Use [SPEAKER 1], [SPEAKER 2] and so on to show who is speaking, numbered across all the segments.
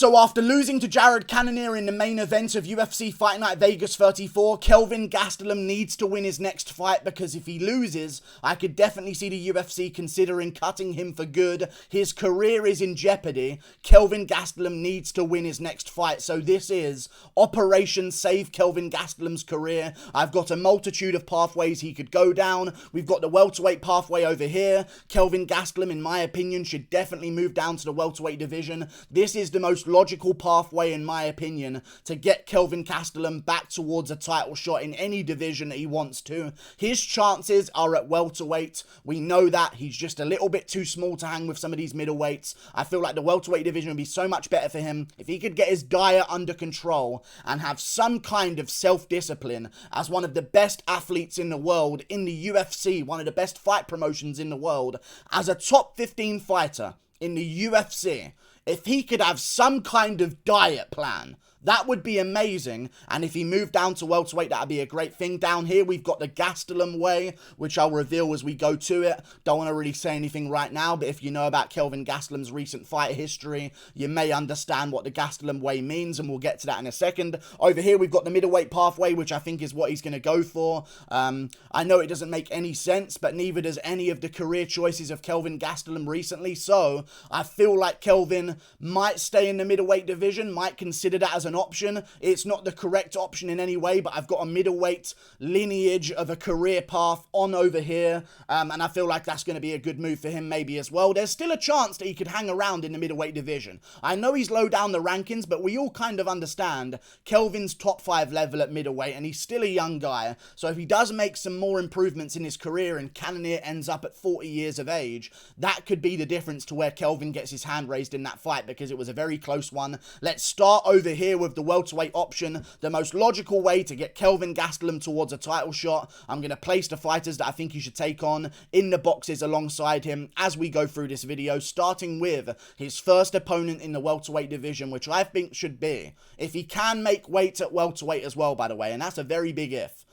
[SPEAKER 1] So after losing to Jared Cannonier in the main event of UFC Fight Night Vegas 34, Kelvin Gastelum needs to win his next fight, because if he loses, I could definitely see the UFC considering cutting him for good. His career is in jeopardy. Kelvin Gastelum needs to win his next fight. So this is Operation Save Kelvin Gastelum's career. I've got a multitude of pathways he could go down. We've got the welterweight pathway over here. Kelvin Gastelum, in my opinion, should definitely move down to the welterweight division. This is the most logical pathway, in my opinion, to get Kelvin Gastelum back towards a title shot in any division that he wants to. His chances are at welterweight. We know that. He's just a little bit too small to hang with some of these middleweights. I feel like the welterweight division would be so much better for him if he could get his diet under control and have some kind of self-discipline as one of the best athletes in the world, in the UFC, one of the best fight promotions in the world, as a top 15 fighter in the UFC. If he could have some kind of diet plan, that would be amazing. And if he moved down to welterweight, that would be a great thing. Down here, we've got the Gastelum way, which I'll reveal as we go to it. Don't want to really say anything right now, but if you know about Kelvin Gastelum's recent fight history, you may understand what the Gastelum way means, and we'll get to that in a second. Over here, we've got the middleweight pathway, which I think is what he's going to go for. I know it doesn't make any sense, but neither does any of the career choices of Kelvin Gastelum recently, so I feel like Kelvin might stay in the middleweight division, might consider that as an option. It's not the correct option in any way, but I've got a middleweight lineage of a career path on over here, and I feel like that's going to be a good move for him maybe as well. There's still a chance that he could hang around in the middleweight division. I know he's low down the rankings, but we all kind of understand Kelvin's top 5 level at middleweight, and he's still a young guy, so if he does make some more improvements in his career and Cannonier ends up at 40 years of age, that could be the difference to where Kelvin gets his hand raised in that fight, because it was a very close one. Let's start over here with the welterweight option, the most logical way to get Kelvin Gastelum towards a title shot. I'm going to place the fighters that I think he should take on in the boxes alongside him as we go through this video, starting with his first opponent in the welterweight division, which I think should be, if he can make weight at welterweight as well, by the way, and that's a very big if,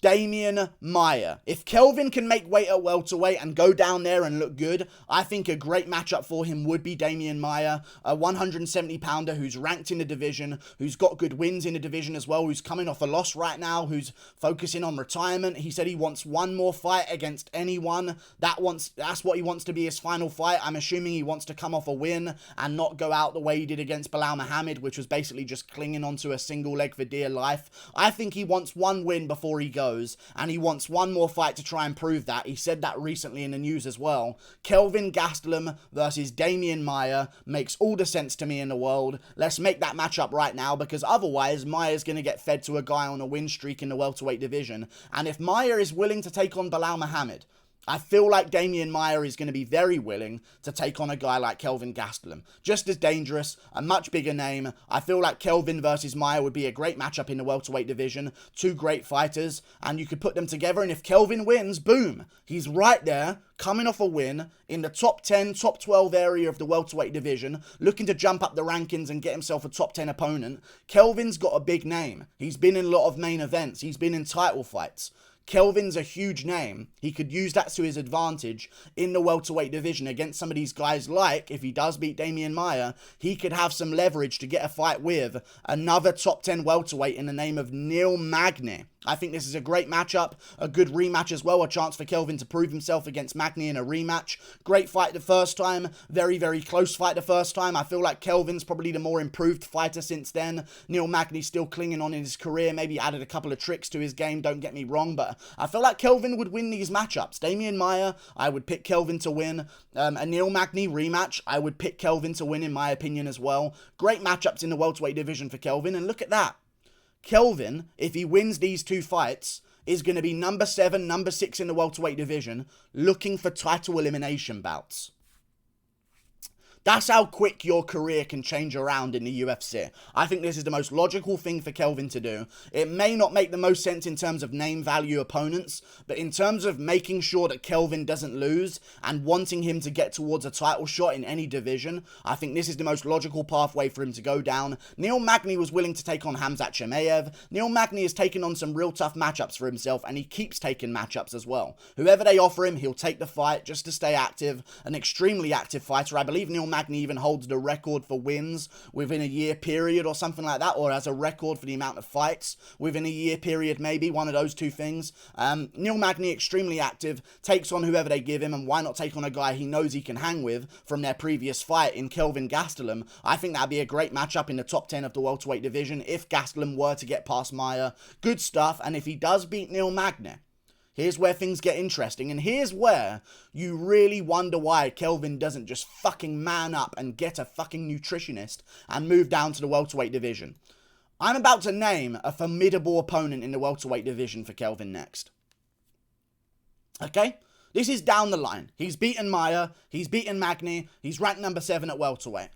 [SPEAKER 1] Damian Meyer. If Kelvin can make weight at welterweight and go down there and look good, I think a great matchup for him would be Damian Meyer, a 170-pounder who's ranked in the division, who's got good wins in the division as well, who's coming off a loss right now, who's focusing on retirement. He said he wants one more fight against anyone. That's what he wants to be his final fight. I'm assuming he wants to come off a win and not go out the way he did against Belal Muhammad, which was basically just clinging onto a single leg for dear life. I think he wants one win before he goes, and he wants one more fight to try and prove that. He said that recently in the news as well. Kelvin Gastelum versus Damian Meyer makes all the sense to me in the world. Let's make that matchup right now, because otherwise Meyer's going to get fed to a guy on a win streak in the welterweight division. And if Meyer is willing to take on Belal Muhammad, I feel like Damian Meyer is going to be very willing to take on a guy like Kelvin Gastelum. Just as dangerous, a much bigger name. I feel like Kelvin versus Meyer would be a great matchup in the welterweight division. Two great fighters, and you could put them together, and if Kelvin wins, boom, he's right there, coming off a win in the top 10, top 12 area of the welterweight division, looking to jump up the rankings and get himself a top 10 opponent. Kelvin's got a big name. He's been in a lot of main events. He's been in title fights. Kelvin's a huge name. He could use that to his advantage in the welterweight division against some of these guys, like, if he does beat Damian Meyer, he could have some leverage to get a fight with another top 10 welterweight in the name of Magny. I think this is a great matchup, a good rematch as well, a chance for Kelvin to prove himself against Magny in a rematch. Great fight the first time, very, very close fight the first time. I feel like Kelvin's probably the more improved fighter since then. Magny's still clinging on in his career, maybe added a couple of tricks to his game, don't get me wrong, but I feel like Kelvin would win these matchups. Damian Meyer, I would pick Kelvin to win. A Magny rematch, I would pick Kelvin to win in my opinion as well. Great matchups in the welterweight division for Kelvin, and look at that. Kelvin, if he wins these two fights, is going to be number 7, number 6 in the welterweight division, looking for title elimination bouts. That's how quick your career can change around in the UFC. I think this is the most logical thing for Kelvin to do. It may not make the most sense in terms of name value opponents, but in terms of making sure that Kelvin doesn't lose and wanting him to get towards a title shot in any division, I think this is the most logical pathway for him to go down. Magny was willing to take on Khamzat Chimaev. Magny has taken on some real tough matchups for himself, and he keeps taking matchups as well. Whoever they offer him, he'll take the fight just to stay active. An extremely active fighter. I believe Magny even holds the record for wins within a year period or something like that, or has a record for the amount of fights within a year period, maybe one of those two things. Neil Magny, extremely active, takes on whoever they give him, and why not take on a guy he knows he can hang with from their previous fight in Kelvin Gastelum? I think that'd be a great matchup in the top 10 of the welterweight division if Gastelum were to get past Meyer. Good stuff, and if he does beat Neil Magny, here's where things get interesting, and here's where you really wonder why Kelvin doesn't just fucking man up and get a fucking nutritionist and move down to the welterweight division. I'm about to name a formidable opponent in the welterweight division for Kelvin next. Okay? This is down the line. He's beaten Meyer, he's beaten Magny, he's ranked number 7 at welterweight.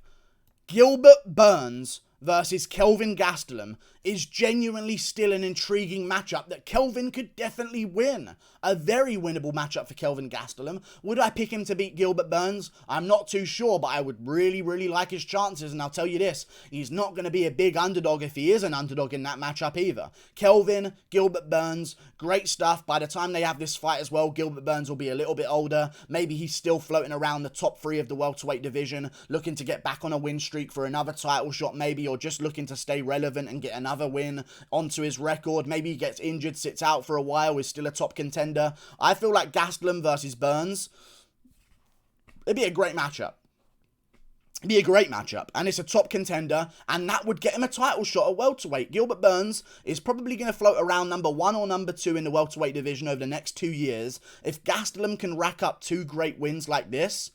[SPEAKER 1] Gilbert Burns versus Kelvin Gastelum is genuinely still an intriguing matchup that Kelvin could definitely win. A very winnable matchup for Kelvin Gastelum. Would I pick him to beat Gilbert Burns? I'm not too sure, but I would really, really like his chances, and I'll tell you this, he's not going to be a big underdog if he is an underdog in that matchup either. Kelvin, Gilbert Burns, great stuff. By the time they have this fight as well, Gilbert Burns will be a little bit older. Maybe he's still floating around the top 3 of the welterweight division, looking to get back on a win streak for another title shot maybe, or just looking to stay relevant and get another win onto his record. Maybe he gets injured, sits out for a while, is still a top contender. I feel like Gastelum versus Burns, it'd be a great matchup. It'd be a great matchup, and it's a top contender, and that would get him a title shot at welterweight. Gilbert Burns is probably going to float around number 1 or number 2 in the welterweight division over the next 2 years. If Gastelum can rack up 2 great wins like this,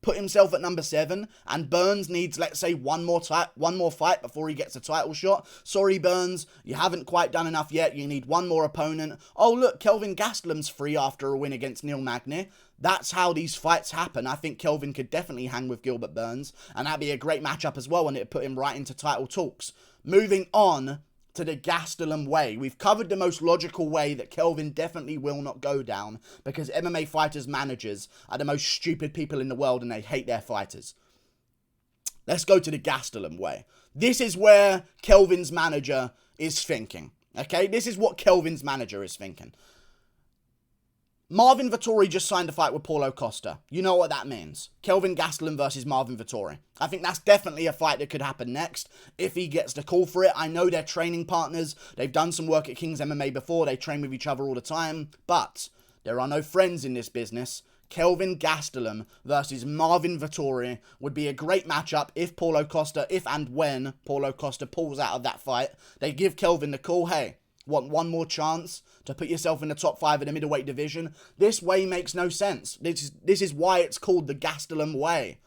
[SPEAKER 1] put himself at number 7, and Burns needs, let's say, one more fight before he gets a title shot. Sorry, Burns, you haven't quite done enough yet. You need one more opponent. Oh, look, Kelvin Gastelum's free after a win against Neil Magny. That's how these fights happen. I think Kelvin could definitely hang with Gilbert Burns, and that'd be a great matchup as well, and it'd put him right into title talks. Moving on to the Gastelum way. We've covered the most logical way that Kelvin definitely will not go down, because MMA fighters' managers are the most stupid people in the world and they hate their fighters. Let's go to the Gastelum way. This is where Kelvin's manager is thinking. Okay, this is what Kelvin's manager is thinking. Marvin Vettori just signed a fight with Paulo Costa. You know what that means. Kelvin Gastelum versus Marvin Vettori. I think that's definitely a fight that could happen next if he gets the call for it. I know they're training partners. They've done some work at King's MMA before. They train with each other all the time. But there are no friends in this business. Kelvin Gastelum versus Marvin Vettori would be a great matchup if and when Paulo Costa pulls out of that fight. They give Kelvin the call, hey, want one more chance to put yourself in the top 5 of the middleweight division? This way makes no sense. This is why it's called the Gastelum way.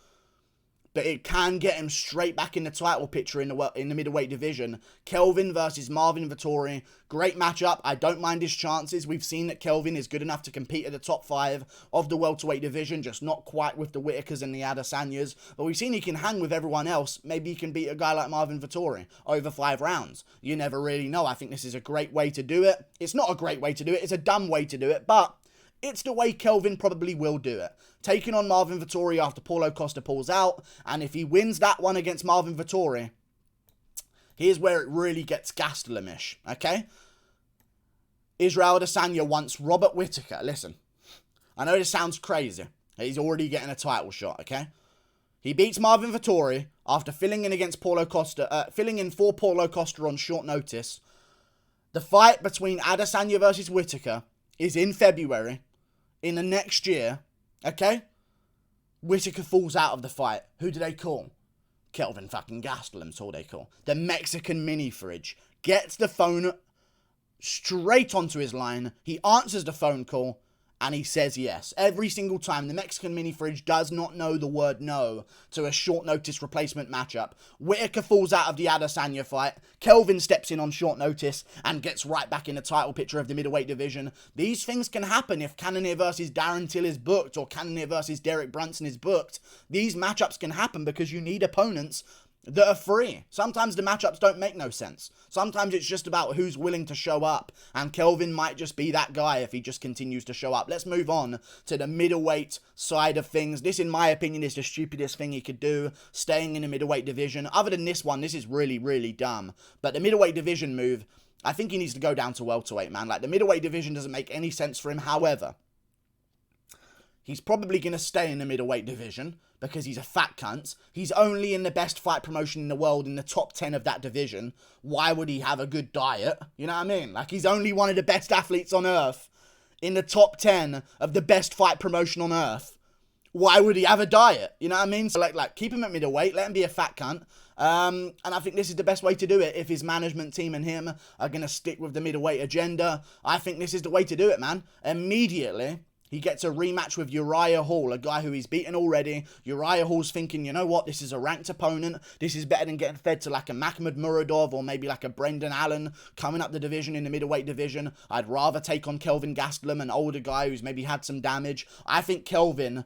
[SPEAKER 1] But it can get him straight back in the title picture in the middleweight division. Kelvin versus Marvin Vettori, great matchup. I don't mind his chances. We've seen that Kelvin is good enough to compete at the top 5 of the welterweight division, just not quite with the Whitakers and the Adesanyas. But we've seen he can hang with everyone else. Maybe he can beat a guy like Marvin Vettori over 5 rounds. You never really know. I think this is a great way to do it. It's not a great way to do it. It's a dumb way to do it, but it's the way Kelvin probably will do it. Taking on Marvin Vettori after Paulo Costa pulls out, and if he wins that one against Marvin Vettori, here's where it really gets Gastelum-ish, okay? Israel Adesanya wants Robert Whittaker. Listen, I know this sounds crazy. He's already getting a title shot, okay? He beats Marvin Vettori after filling in for Paulo Costa on short notice. The fight between Adesanya versus Whittaker is in February, in the next year, okay? Whittaker falls out of the fight. Who do they call? Kelvin fucking Gastelum's who they call. The Mexican mini fridge gets the phone straight onto his line. He answers the phone call, and he says yes. Every single time. The Mexican mini fridge does not know the word no to a short notice replacement matchup. Whittaker falls out of the Adesanya fight. Kelvin steps in on short notice and gets right back in the title picture of the middleweight division. These things can happen if Cannonier versus Darren Till is booked or Cannonier versus Derek Brunson is booked. These matchups can happen because you need opponents that are free. Sometimes the matchups don't make no sense. Sometimes it's just about who's willing to show up, and Kelvin might just be that guy if he just continues to show up. Let's move on to the middleweight side of things. This, in my opinion, is the stupidest thing he could do, staying in the middleweight division. Other than this one, this is really, really dumb. But the middleweight division move, I think he needs to go down to welterweight, man. Like, the middleweight division doesn't make any sense for him. However, He's probably going to stay in the middleweight division because he's a fat cunt. He's only in the best fight promotion in the world, in the top 10 of that division. Why would he have a good diet? You know what I mean? Like, he's only one of the best athletes on earth in the top 10 of the best fight promotion on earth. Why would he have a diet? You know what I mean? So, like keep him at middleweight, let him be a fat cunt. And I think this is the best way to do it. If his management team and him are going to stick with the middleweight agenda, I think this is the way to do it, man. Immediately, he gets a rematch with Uriah Hall, a guy who he's beaten already. Uriah Hall's thinking, you know what, this is a ranked opponent. This is better than getting fed to like a Makhmud Muradov or maybe like a Brendan Allen coming up the division in the middleweight division. I'd rather take on Kelvin Gastelum, an older guy who's maybe had some damage. I think Kelvin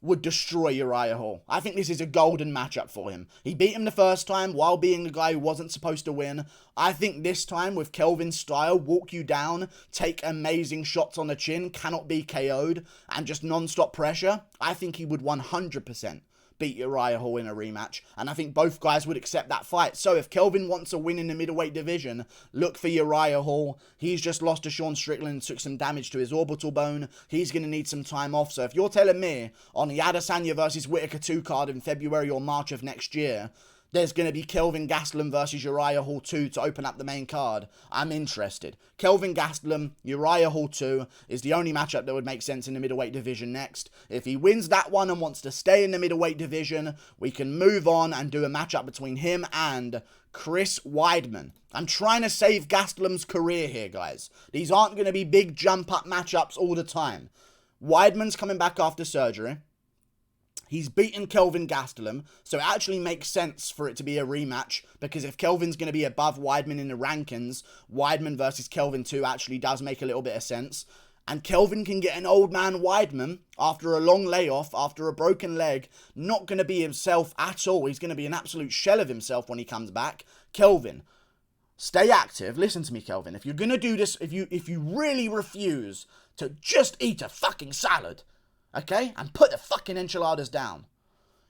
[SPEAKER 1] would destroy Uriah Hall. I think this is a golden matchup for him. He beat him the first time while being a guy who wasn't supposed to win. I think this time with Kelvin's style, walk you down, take amazing shots on the chin, cannot be KO'd, and just non-stop pressure, I think he would 100% beat Uriah Hall in a rematch, and I think both guys would accept that fight. So if Kelvin wants a win in the middleweight division, look for Uriah Hall. He's just lost to Sean Strickland and took some damage to his orbital bone. He's going to need some time off. So if you're telling me on the Adesanya versus Whittaker 2 card in February or March of next year, there's going to be Kelvin Gastelum versus Uriah Hall 2 to open up the main card, I'm interested. Kelvin Gastelum, Uriah Hall 2 is the only matchup that would make sense in the middleweight division next. If he wins that one and wants to stay in the middleweight division, we can move on and do a matchup between him and Chris Weidman. I'm trying to save Gastelum's career here, guys. These aren't going to be big jump-up matchups all the time. Weidman's coming back after surgery. He's beaten Kelvin Gastelum, so it actually makes sense for it to be a rematch, because if Kelvin's going to be above Weidman in the rankings, Weidman versus Kelvin 2 actually does make a little bit of sense. And Kelvin can get an old man Weidman after a long layoff, after a broken leg, not going to be himself at all. He's going to be an absolute shell of himself when he comes back. Kelvin, stay active. Listen to me, Kelvin. If you're going to do this, if you really refuse to just eat a fucking salad, okay, and put the fucking enchiladas down.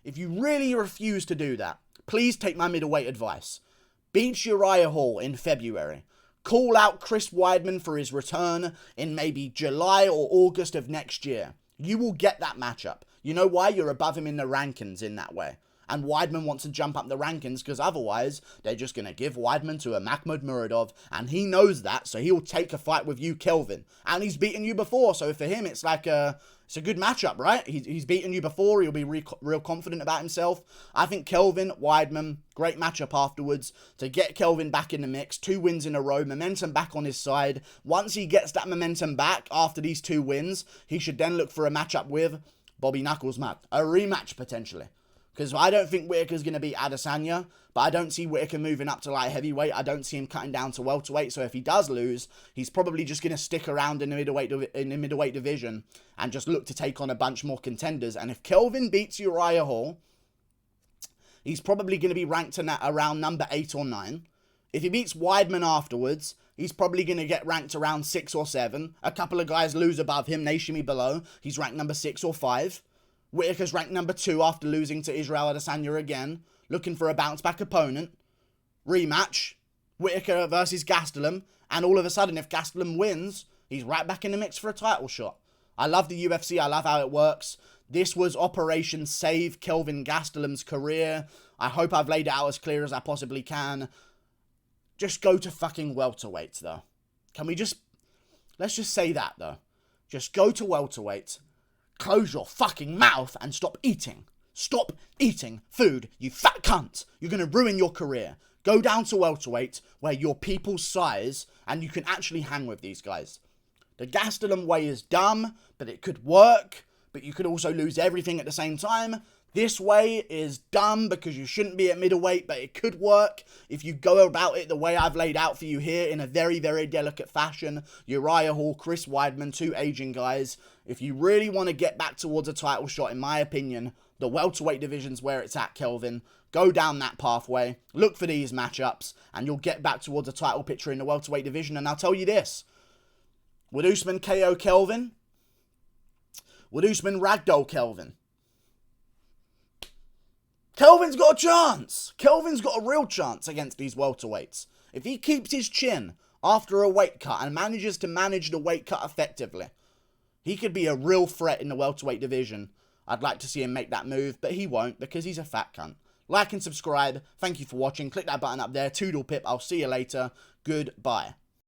[SPEAKER 1] If you really refuse to do that, please take my middleweight advice. Beat Uriah Hall in February. Call out Chris Weidman for his return in maybe July or August of next year. You will get that matchup. You know why? You're above him in the rankings in that way. And Weidman wants to jump up the rankings because otherwise they're just going to give Weidman to a Makhmud Muradov, and he knows that, so he'll take a fight with you, Kelvin. And he's beaten you before, so for him it's like it's a good matchup, right? He's beaten you before, he'll be real confident about himself. I think Kelvin, Weidman, great matchup afterwards to get Kelvin back in the mix. 2 wins in a row, momentum back on his side. Once he gets that momentum back after these 2 wins, he should then look for a matchup with Bobby Knuckles Matt. A rematch, potentially. Because I don't think Whittaker's going to beat Adesanya, but I don't see Whittaker moving up to light heavyweight. I don't see him cutting down to welterweight. So if he does lose, he's probably just going to stick around in the middleweight division and just look to take on a bunch more contenders. And if Kelvin beats Uriah Hall, he's probably going to be ranked around number 8 or 9. If he beats Weidman afterwards, he's probably going to get ranked around 6 or 7. A couple of guys lose above him, Nashimi below. He's ranked number 6 or 5. Whittaker's ranked number 2 after losing to Israel Adesanya again, looking for a bounce-back opponent. Rematch, Whittaker versus Gastelum, and all of a sudden, if Gastelum wins, he's right back in the mix for a title shot. I love the UFC, I love how it works. This was Operation Save Kelvin Gastelum's career. I hope I've laid it out as clear as I possibly can. Just go to fucking welterweight, though. Let's just say that, though. Just go to welterweight. Close your fucking mouth and stop eating. Stop eating food, you fat cunt. You're going to ruin your career. Go down to welterweight where you're people's size and you can actually hang with these guys. The Gastelum way is dumb, but it could work. But you could also lose everything at the same time. This way is dumb because you shouldn't be at middleweight, but it could work if you go about it the way I've laid out for you here in a very, very delicate fashion. Uriah Hall, Chris Weidman, 2 aging guys. If you really want to get back towards a title shot, in my opinion, the welterweight division's where it's at, Kelvin. Go down that pathway, look for these matchups, and you'll get back towards a title picture in the welterweight division. And I'll tell you this, would Usman KO Kelvin? Would Usman ragdoll Kelvin? Kelvin's got a chance. Kelvin's got a real chance against these welterweights. If he keeps his chin after a weight cut and manages to manage the weight cut effectively, He could be a real threat in the welterweight division. I'd like to see him make that move, but he won't because he's a fat cunt. Like and subscribe. Thank you for watching. Click that button up there. Toodle pip. I'll see you later. Goodbye.